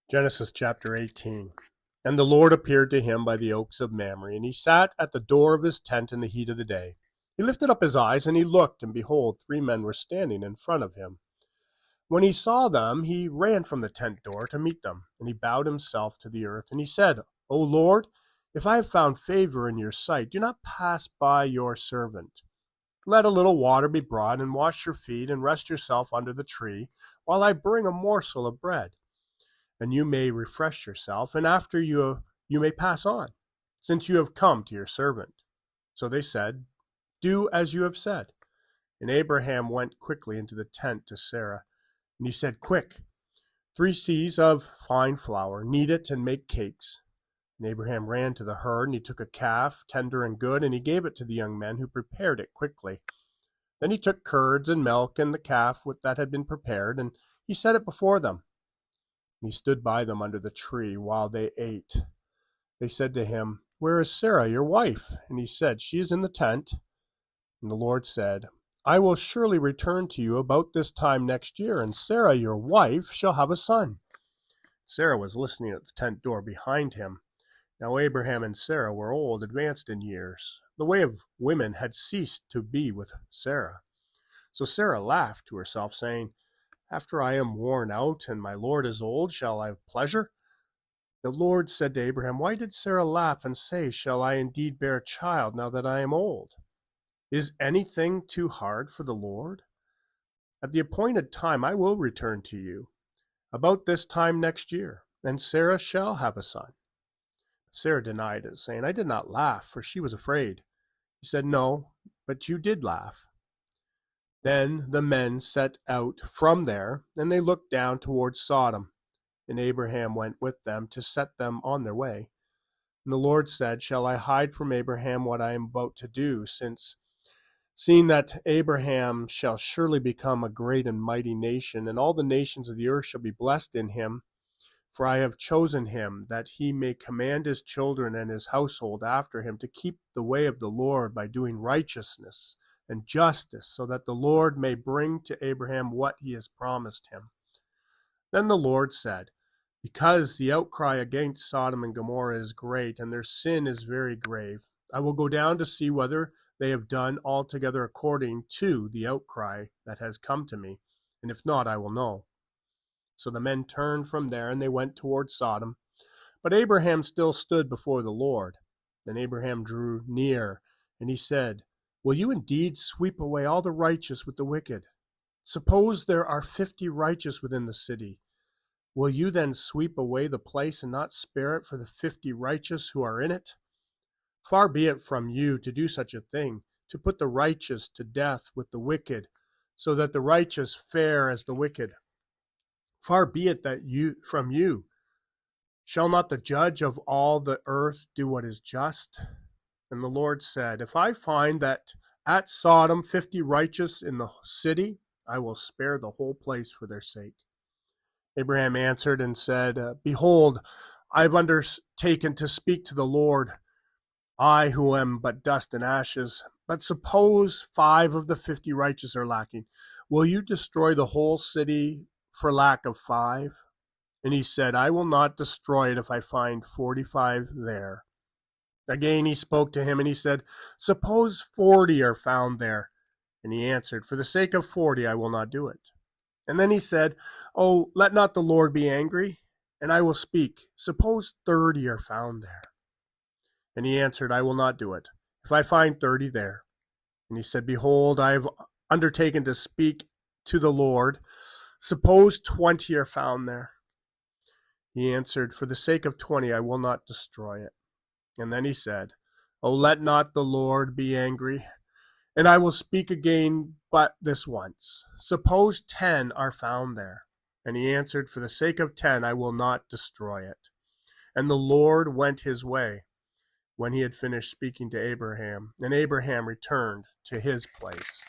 Genesis chapter 18. And the Lord appeared to him by the oaks of Mamre, and he sat at the door of his tent in the heat of the day. He lifted up his eyes, and he looked, and behold, 3 men were standing in front of him. When he saw them, he ran from the tent door to meet them, and he bowed himself to the earth, and he said, O Lord, if I have found favor in your sight, do not pass by your servant. Let a little water be brought, and wash your feet, and rest yourself under the tree, while I bring a morsel of bread. And you may refresh yourself, and after you may pass on, since you have come to your servant. So they said, Do as you have said. And Abraham went quickly into the tent to Sarah, and he said, Quick, 3 seahs of fine flour, knead it and make cakes. And Abraham ran to the herd, and he took a calf, tender and good, and he gave it to the young men, who prepared it quickly. Then he took curds and milk and the calf that had been prepared, and he set it before them. And he stood by them under the tree while they ate. They said to him, Where is Sarah, your wife? And he said, She is in the tent. And the Lord said, I will surely return to you about this time next year, and Sarah, your wife, shall have a son. Sarah was listening at the tent door behind him. Now Abraham and Sarah were old, advanced in years. The way of women had ceased to be with Sarah. So Sarah laughed to herself, saying, After I am worn out and my Lord is old, shall I have pleasure? The Lord said to Abraham, Why did Sarah laugh and say, Shall I indeed bear a child now that I am old? Is anything too hard for the Lord? At the appointed time I will return to you, about this time next year, and Sarah shall have a son. Sarah denied it, saying, I did not laugh, for she was afraid. He said, No, but you did laugh. Then the men set out from there, and they looked down towards Sodom. And Abraham went with them to set them on their way. And the Lord said, Shall I hide from Abraham what I am about to do, seeing that Abraham shall surely become a great and mighty nation, and all the nations of the earth shall be blessed in him? For I have chosen him, that he may command his children and his household after him to keep the way of the Lord by doing righteousness and justice, so that the Lord may bring to Abraham what he has promised him. Then the Lord said, Because the outcry against Sodom and Gomorrah is great, and their sin is very grave, I will go down to see whether they have done altogether according to the outcry that has come to me, and if not, I will know. So the men turned from there, and they went toward Sodom. But Abraham still stood before the Lord. Then Abraham drew near, and he said, Will you indeed sweep away all the righteous with the wicked? Suppose there are 50 righteous within the city. Will you then sweep away the place and not spare it for the 50 righteous who are in it? Far be it from you to do such a thing, to put the righteous to death with the wicked, so that the righteous fare as the wicked. Far be it from you. Shall not the judge of all the earth do what is just? And the Lord said, If I find that at Sodom 50 righteous in the city, I will spare the whole place for their sake. Abraham answered and said, Behold, I have undertaken to speak to the Lord, I who am but dust and ashes. But suppose 5 of the 50 righteous are lacking. Will you destroy the whole city for lack of 5? And he said, I will not destroy it if I find 45 there. Again he spoke to him, and he said, Suppose 40 are found there. And he answered, For the sake of 40 I will not do it. And then he said, Oh, let not the Lord be angry, and I will speak. Suppose 30 are found there. And he answered, I will not do it, if I find 30 there. And he said, Behold, I have undertaken to speak to the Lord. Suppose 20 are found there. He answered, For the sake of 20 I will not destroy it. And then he said, Oh, let not the Lord be angry, and I will speak again but this once. Suppose 10 are found there. And he answered, For the sake of 10 I will not destroy it. And the Lord went his way when he had finished speaking to Abraham, and Abraham returned to his place.